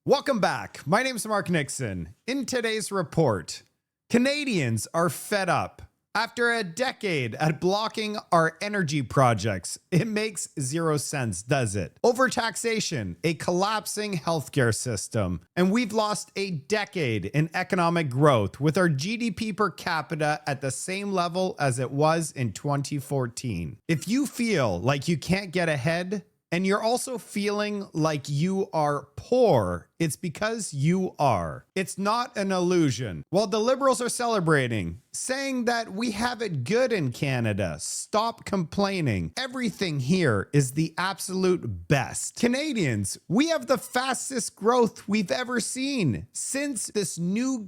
Welcome back. My name is Mark Nixon. In today's report, Canadians are fed up. After a decade at blocking our energy projects, it makes zero sense, does it? Overtaxation, a collapsing healthcare system, and we've lost a decade in economic growth with our GDP per capita at the same level as it was in 2014. If you feel like you can't get ahead, and you're also feeling like you are poor, it's because you are. It's not an illusion. While the Liberals are celebrating, saying that we have it good in Canada, stop complaining. Everything here is the absolute best. Canadians, we have the fastest growth we've ever seen. Since this new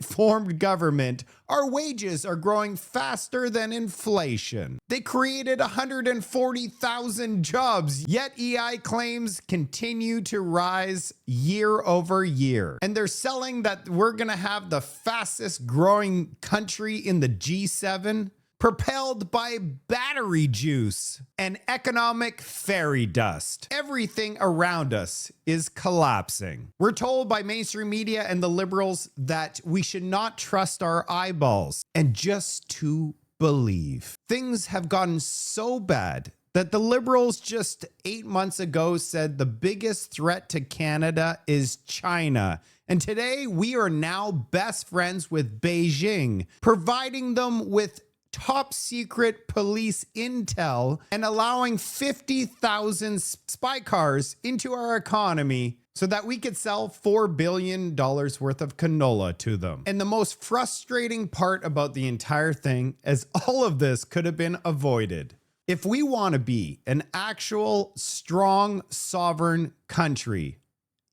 formed government, our wages are growing faster than inflation. They created 140,000 jobs, yet EI claims continue to rise year over year. And they're selling that we're gonna have the fastest growing country in the G7, propelled by battery juice and economic fairy dust. Everything around us is collapsing. We're told by mainstream media and the Liberals that we should not trust our eyeballs and just to believe. Things have gotten so bad that the Liberals just 8 months ago said the biggest threat to Canada is China. And today we are now best friends with Beijing, providing them with top secret police intel and allowing 50,000 spy cars into our economy so that we could sell $4 billion worth of canola to them. And the most frustrating part about the entire thing is all of this could have been avoided. If we want to be an actual strong sovereign country,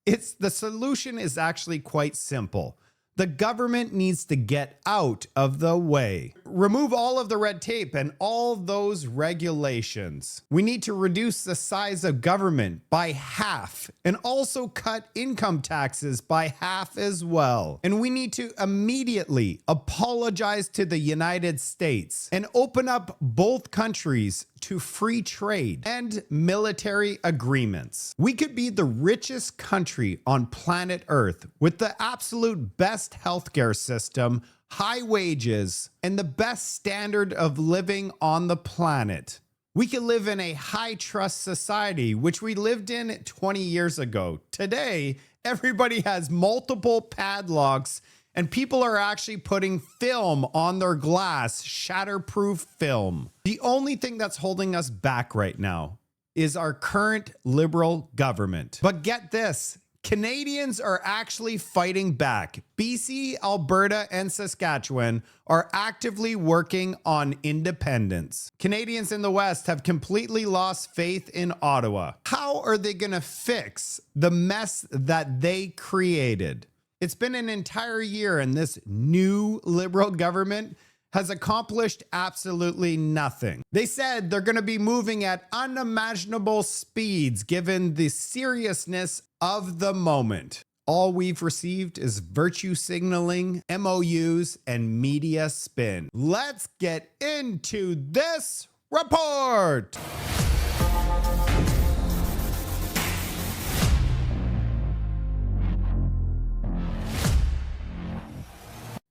the solution is actually quite simple. The government needs to get out of the way. Remove all of the red tape and all those regulations. We need to reduce the size of government by half and also cut income taxes by half as well. And we need to immediately apologize to the United States and open up both countries to free trade and military agreements. We could be the richest country on planet Earth with the absolute best healthcare system, high wages, and the best standard of living on the planet. We could live in a high trust society, which we lived in 20 years ago. Today, everybody has multiple padlocks and people are actually putting film on their glass, shatterproof film. The only thing that's holding us back right now is our current Liberal government. But get this, Canadians are actually fighting back. BC, Alberta, and Saskatchewan are actively working on independence. Canadians in the West have completely lost faith in Ottawa. How are they gonna fix the mess that they created? It's been an entire year and this new Liberal government has accomplished absolutely nothing. They said they're going to be moving at unimaginable speeds given the seriousness of the moment. All we've received is virtue signaling, MOUs, and media spin. Let's get into this report.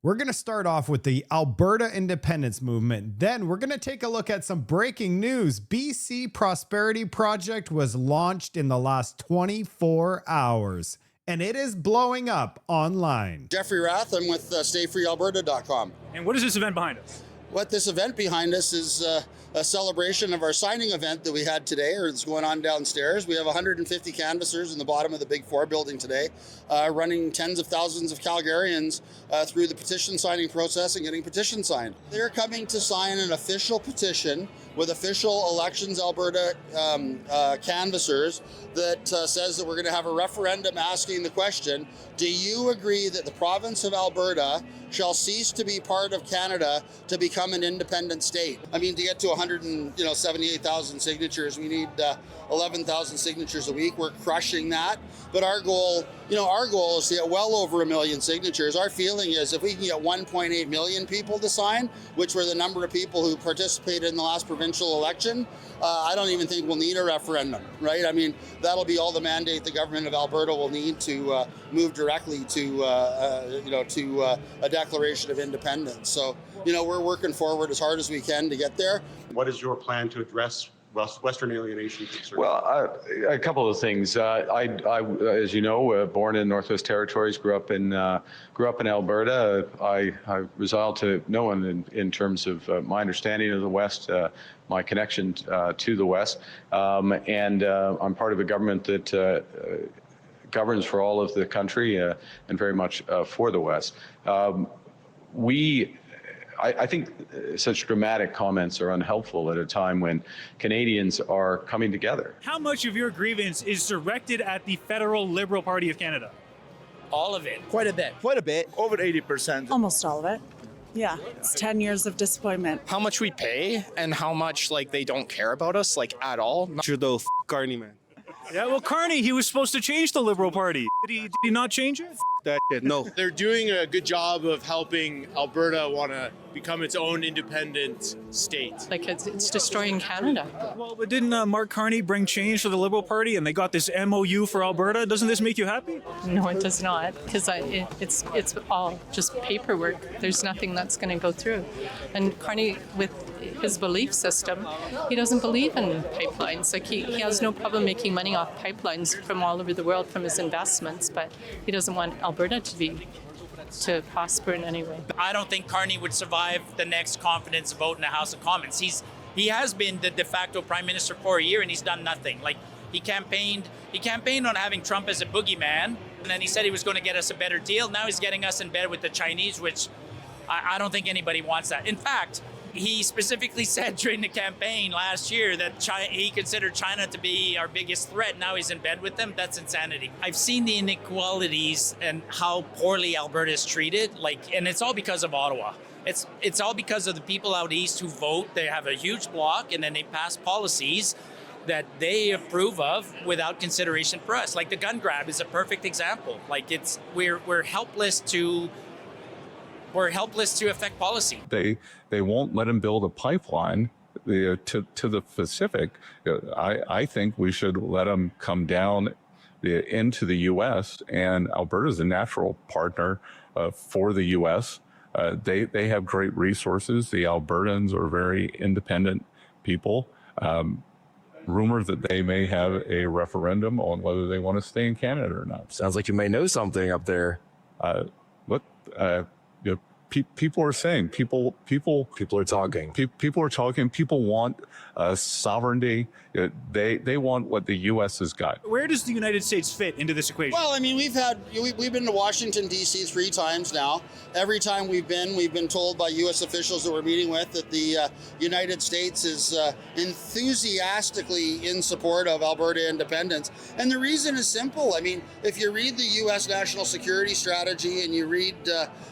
We're going to start off with the Alberta independence movement. Then we're going to take a look at some breaking news. BC Prosperity Project was launched in the last 24 hours, and it is blowing up online. Jeffrey Rath, I'm with StayFreeAlberta.com. And what is this event behind us? What this event behind us is a celebration of our signing event that we had today, or it's going on downstairs. We have 150 canvassers in the bottom of the Big Four building today, running tens of thousands of Calgarians through the petition signing process and getting petitions signed. They're coming to sign an official petition with official Elections Alberta canvassers that says that we're going to have a referendum asking the question, do you agree that the province of Alberta shall cease to be part of Canada to become an independent state? I mean, to get to 178,000 signatures. We need 11,000 signatures a week. We're crushing that. But our goal is to get well over 1 million signatures. Our feeling is if we can get 1.8 million people to sign, which were the number of people who participated in the last provincial election, I don't even think we'll need a referendum, right? I mean, that'll be all the mandate the government of Alberta will need to move directly to a declaration of independence. So, we're working forward as hard as we can to get there. What is your plan to address Western alienation concerns? Well, a couple of things. I as you know, born in Northwest Territories, grew up in Alberta. I resolved to no one in terms of my understanding of the West, my connection to the West, and I'm part of a government that governs for all of the country and very much for the West. I think such dramatic comments are unhelpful at a time when Canadians are coming together. How much of your grievance is directed at the federal Liberal Party of Canada? All of it. Quite a bit. Over 80%. Almost all of it. Yeah, it's 10 years of disappointment. How much we pay and how much they don't care about us at all. Trudeau, Carney, man. Yeah, well, Carney, he was supposed to change the Liberal Party. Did he not change it? That shit, no. They're doing a good job of helping Alberta want to become its own independent state. It's destroying Canada. Well, but didn't Mark Carney bring change for the Liberal Party and they got this MOU for Alberta? Doesn't this make you happy? No, it does not, because it's all just paperwork. There's nothing that's going to go through. And Carney, with his belief system, he doesn't believe in pipelines. He has no problem making money off pipelines from all over the world from his investments, but he doesn't want Alberta to prosper in any way. I don't think Carney would survive the next confidence vote in the House of Commons. He has been the de facto prime minister for a year and he's done nothing. He campaigned on having Trump as a boogeyman, and then he said he was going to get us a better deal. Now he's getting us in bed with the Chinese, which I don't think anybody wants that. In fact, he specifically said during the campaign last year that he considered China to be our biggest threat. Now he's in bed with them. That's insanity. I've seen the inequalities and how poorly Alberta is treated, and it's all because of Ottawa. It's all because of the people out east who vote. They have a huge block, and then they pass policies that they approve of without consideration for us. The gun grab is a perfect example. We're helpless to affect policy. They won't let him build a pipeline to the Pacific. I think we should let them come down into the U.S. and Alberta is a natural partner for the U.S. They have great resources. The Albertans are very independent people. Rumor that they may have a referendum on whether they want to stay in Canada or not. Sounds like you may know something up there. People are saying people are talking. People are talking. People want sovereignty. They want what the U.S. has got. Where does the United States fit into this equation? Well, I mean, we've been to Washington, D.C. 3 times now. Every time we've been told by U.S. officials that we're meeting with that the United States is enthusiastically in support of Alberta independence. And the reason is simple. I mean, if you read the U.S. national security strategy and you read,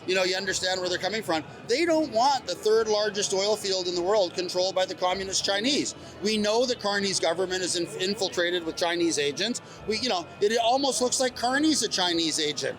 you understand where they're coming from, they don't want the 3rd largest oil field in the world controlled by the communist Chinese. We know that Carney's government is infiltrated with Chinese agents. It almost looks like Carney's a Chinese agent.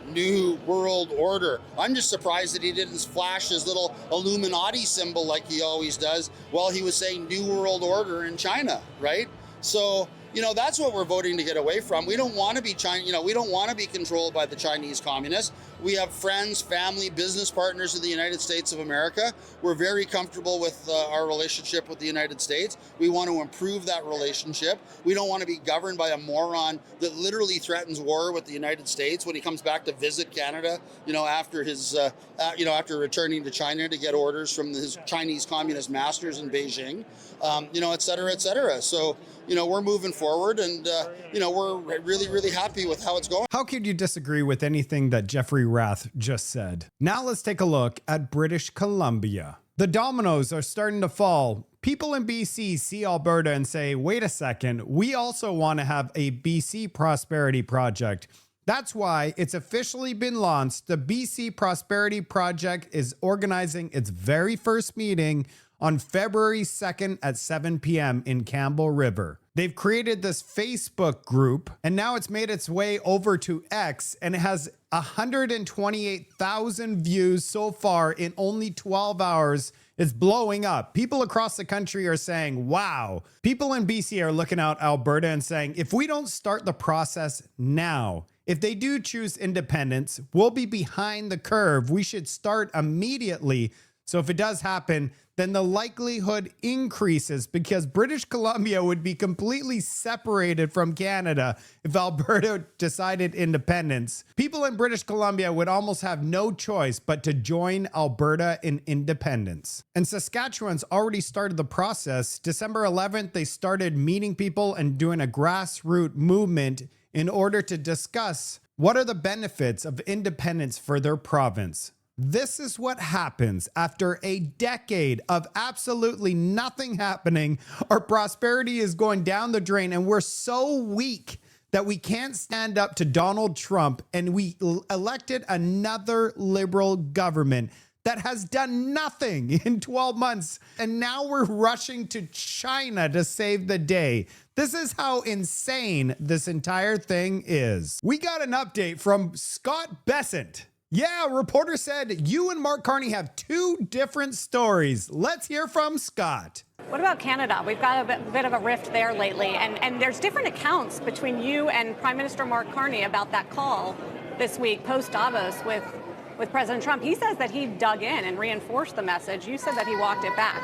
New World Order. I'm just surprised that he didn't flash his little Illuminati symbol like he always does while he was saying New World Order in China, right? So, that's what we're voting to get away from. We don't want to be China, we don't want to be controlled by the Chinese communists. We have friends, family, business partners in the United States of America. We're very comfortable with our relationship with the United States. We want to improve that relationship. We don't want to be governed by a moron that literally threatens war with the United States when he comes back to visit Canada, after his, after returning to China to get orders from his Chinese communist masters in Beijing, et cetera, et cetera. So, we're moving forward and, we're really, really happy with how it's going. How could you disagree with anything that Jeffrey Rath just said? Now let's take a look at British Columbia. The dominoes are starting to fall. People in BC see Alberta and say, wait a second, we also want to have a BC Prosperity Project. That's why it's officially been launched. The BC Prosperity Project is organizing its very first meeting on February 2nd at 7 p.m. in Campbell River. They've created this Facebook group, and now it's made its way over to X, and it has 128,000 views so far in only 12 hours. It's blowing up. People across the country are saying, wow. People in BC are looking out Alberta and saying, if we don't start the process now, if they do choose independence, we'll be behind the curve. We should start immediately. So if it does happen, then the likelihood increases because British Columbia would be completely separated from Canada if Alberta decided independence. People in British Columbia would almost have no choice but to join Alberta in independence. And Saskatchewan's already started the process. December 11th, they started meeting people and doing a grassroots movement in order to discuss what are the benefits of independence for their province. This is what happens after a decade of absolutely nothing happening. Our prosperity is going down the drain, and we're so weak that we can't stand up to Donald Trump, and we elected another liberal government that has done nothing in 12 months. And now we're rushing to China to save the day. This is how insane this entire thing is. We got an update from Scott Bessent. Yeah, reporter said you and Mark Carney have two different stories. Let's hear from Scott. What about Canada? We've got a bit of a rift there lately, and there's different accounts between you and Prime Minister Mark Carney about that call this week post Davos with President Trump. He says that he dug in and reinforced the message. You said that he walked it back.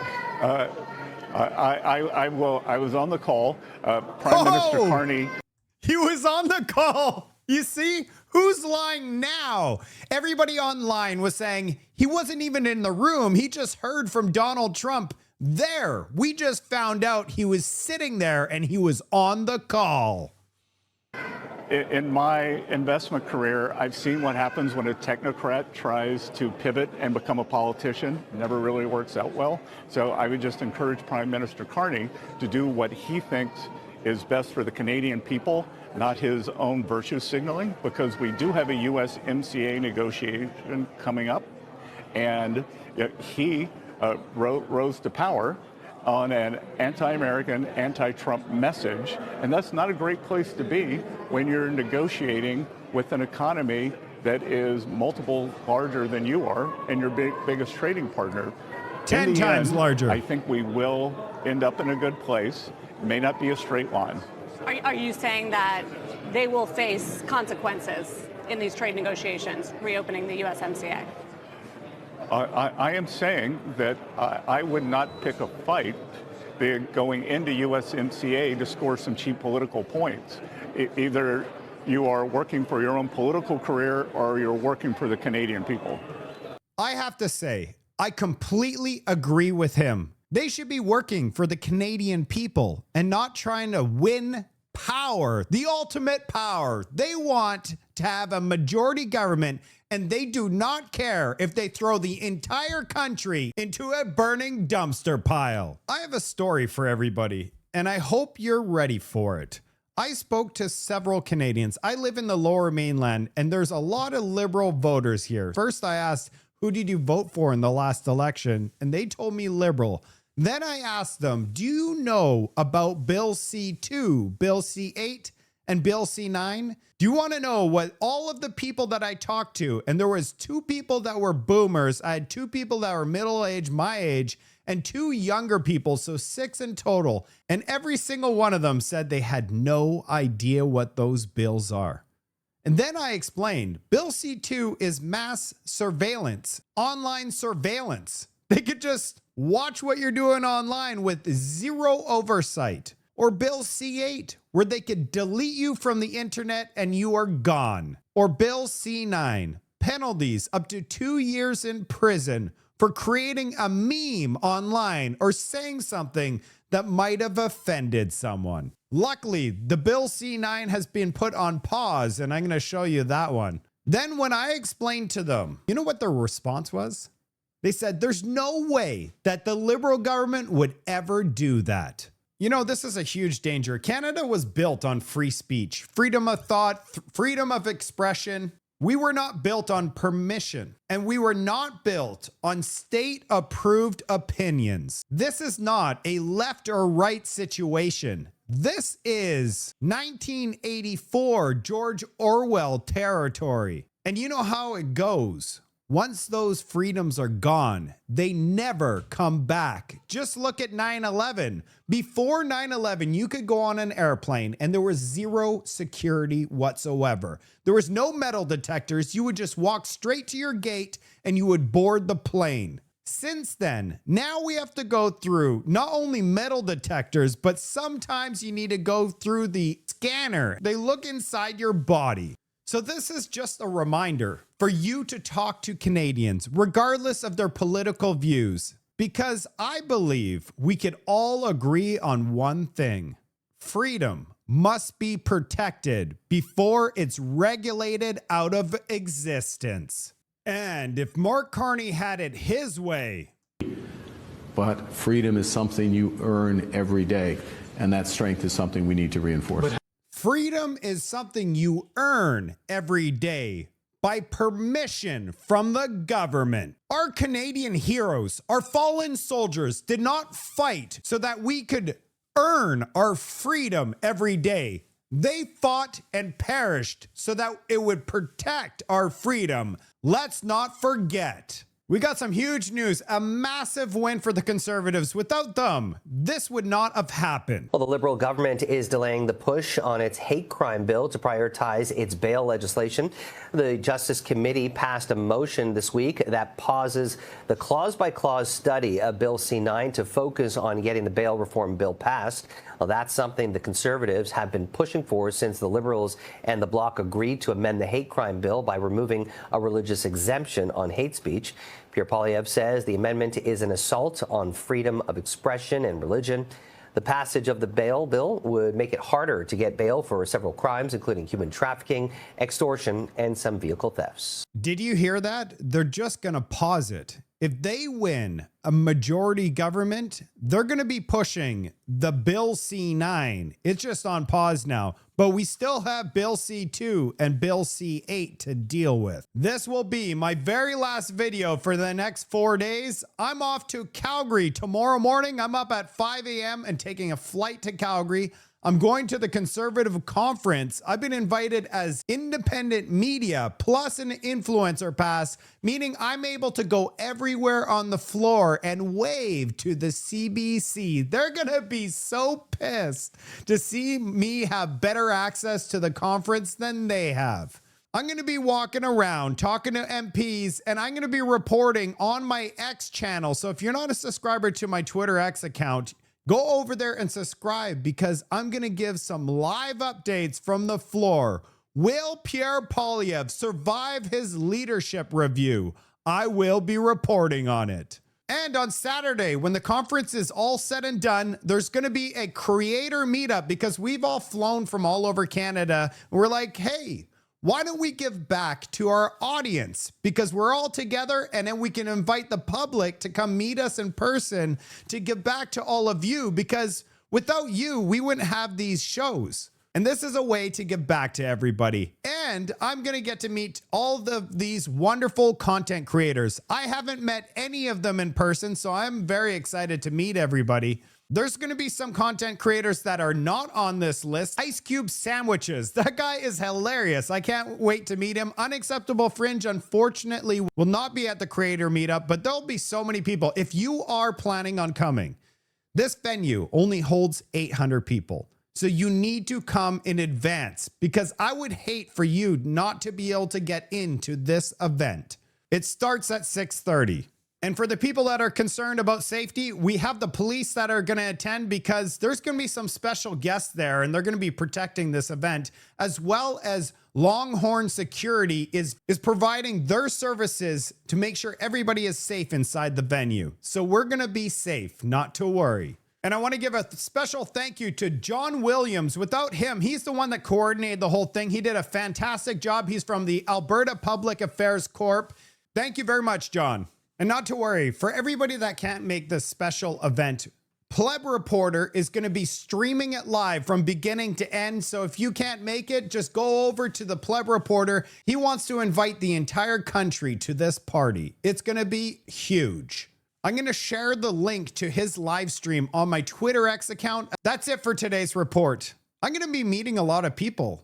I was on the call. Prime Minister Carney. He was on the call. You see? Who's lying now? Everybody online was saying he wasn't even in the room. He just heard from Donald Trump there. We just found out he was sitting there and he was on the call. In my investment career, I've seen what happens when a technocrat tries to pivot and become a politician. It never really works out well. So I would just encourage Prime Minister Carney to do what he thinks is best for the Canadian people, not his own virtue signaling, because we do have a USMCA negotiation coming up, and he rose to power on an anti-American, anti-Trump message, and that's not a great place to be when you're negotiating with an economy that is multiple larger than you are and your biggest trading partner. 10 times larger. I think we will end up in a good place. It may not be a straight line. Are you saying that they will face consequences in these trade negotiations, reopening the USMCA? I am saying that I would not pick a fight going into USMCA to score some cheap political points. Either you are working for your own political career or you're working for the Canadian people. I have to say, I completely agree with him. They should be working for the Canadian people and not trying to win power, the ultimate power. They want to have a majority government, and they do not care if they throw the entire country into a burning dumpster pile. I have a story for everybody, and I hope you're ready for it. I spoke to several Canadians. I live in the Lower Mainland, and there's a lot of Liberal voters here. First, I asked, who did you vote for in the last election? And they told me Liberal. Then I asked them, do you know about Bill C2, Bill C8, and Bill C9? Do you want to know what all of the people that I talked to, and there was 2 people that were boomers, I had 2 people that were middle-aged, my age, and 2 younger people, so 6 in total, and every single one of them said they had no idea what those bills are. And then I explained, Bill C2 is mass surveillance, online surveillance. They could just watch what you're doing online with zero oversight. Or Bill C8, where they could delete you from the internet and you are gone. Or Bill C9, penalties up to 2 years in prison for creating a meme online or saying something that might have offended someone. Luckily, the Bill C9 has been put on pause, and I'm going to show you that one. Then when I explained to them, you know what their response was? They said, there's no way that the Liberal government would ever do that. You know, this is a huge danger. Canada was built on free speech, freedom of thought, freedom of expression. We were not built on permission, and we were not built on state-approved opinions. This is not a left or right situation. This is 1984 George Orwell territory. And you know how it goes. Once those freedoms are gone, they never come back. Just look at 9/11. Before 9/11, you could go on an airplane and there was zero security whatsoever. There was no metal detectors. You would just walk straight to your gate and you would board the plane. Since then, now we have to go through not only metal detectors, but sometimes you need to go through the scanner. They look inside your body. So this is just a reminder for you to talk to Canadians, regardless of their political views, because I believe we could all agree on one thing. Freedom must be protected before it's regulated out of existence. And if Mark Carney had it his way. But freedom is something you earn every day, and that strength is something we need to reinforce. Freedom is something you earn every day by permission from the government. Our Canadian heroes, our fallen soldiers, did not fight so that we could earn our freedom every day. They fought and perished so that it would protect our freedom. Let's not forget. We got some huge news, a massive win for the Conservatives. Without them, this would not have happened. Well, the Liberal government is delaying the push on its hate crime bill to prioritize its bail legislation. The Justice Committee passed a motion this week that pauses the clause-by-clause study of Bill C-9 to focus on getting the bail reform bill passed. Well, that's something the Conservatives have been pushing for since the Liberals and the Bloc agreed to amend the hate crime bill by removing a religious exemption on hate speech. Pierre Poilievre says the amendment is an assault on freedom of expression and religion. The passage of the bail bill would make it harder to get bail for several crimes, including human trafficking, extortion, and some vehicle thefts. Did you hear that? They're just going to pause it. If they win a majority government, they're going to be pushing the Bill C-9. It's just on pause now, but we still have Bill C-2 and Bill C-8 to deal with. This will be my very last video for the next 4 days. I'm off to Calgary tomorrow morning. I'm up at 5 a.m. and taking a flight to Calgary. I'm going to the Conservative Conference. I've been invited as independent media plus an influencer pass, meaning I'm able to go everywhere on the floor and wave to the CBC. They're going to be so pissed to see me have better access to the conference than they have. I'm going to be walking around talking to MPs, and I'm going to be reporting on my X channel. So if you're not a subscriber to my Twitter X account, go over there and subscribe, because I'm going to give some live updates from the floor. Will Pierre Poilievre survive his leadership review? I will be reporting on it. And on Saturday, when the conference is all said and done, there's going to be a creator meetup, because we've all flown from all over Canada. We're like, hey, why don't we give back to our audience? Because we're all together, and then we can invite the public to come meet us in person to give back to all of you, because without you, we wouldn't have these shows. And this is a way to give back to everybody. And I'm going to get to meet all of these wonderful content creators. I haven't met any of them in person, so I'm very excited to meet everybody. There's going to be some content creators that are not on this list. Ice Cube Sandwiches. That guy is hilarious. I can't wait to meet him. Unacceptable Fringe, unfortunately, will not be at the creator meetup, but there'll be so many people. If you are planning on coming, this venue only holds 800 people. So you need to come in advance, because I would hate for you not to be able to get into this event. It starts at 6:30. And for the people that are concerned about safety, we have the police that are going to attend, because there's going to be some special guests there, and they're going to be protecting this event, as well as Longhorn Security is providing their services to make sure everybody is safe inside the venue. So we're going to be safe, not to worry. And I want to give a special thank you to John Williams. Without him, he's the one that coordinated the whole thing. He did a fantastic job. He's from the Alberta Public Affairs Corp. Thank you very much, John. And not to worry, for everybody that can't make this special event Pleb Reporter is going to be streaming it live from beginning to end. So if you can't make it, just go over to the Pleb Reporter. He wants to invite the entire country to this party. It's going to be huge. I'm going to share the link to his live stream on my Twitter X account. That's it for today's report. I'm going to be meeting a lot of people.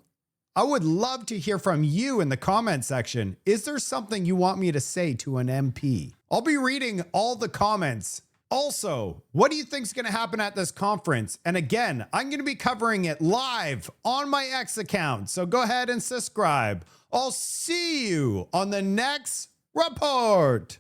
I would love to hear from you in the comment section. Is there something you want me to say to an MP? I'll be reading all the comments. Also, what do you think is going to happen at this conference? And again, I'm going to be covering it live on my X account. So go ahead and subscribe. I'll see you on the next report.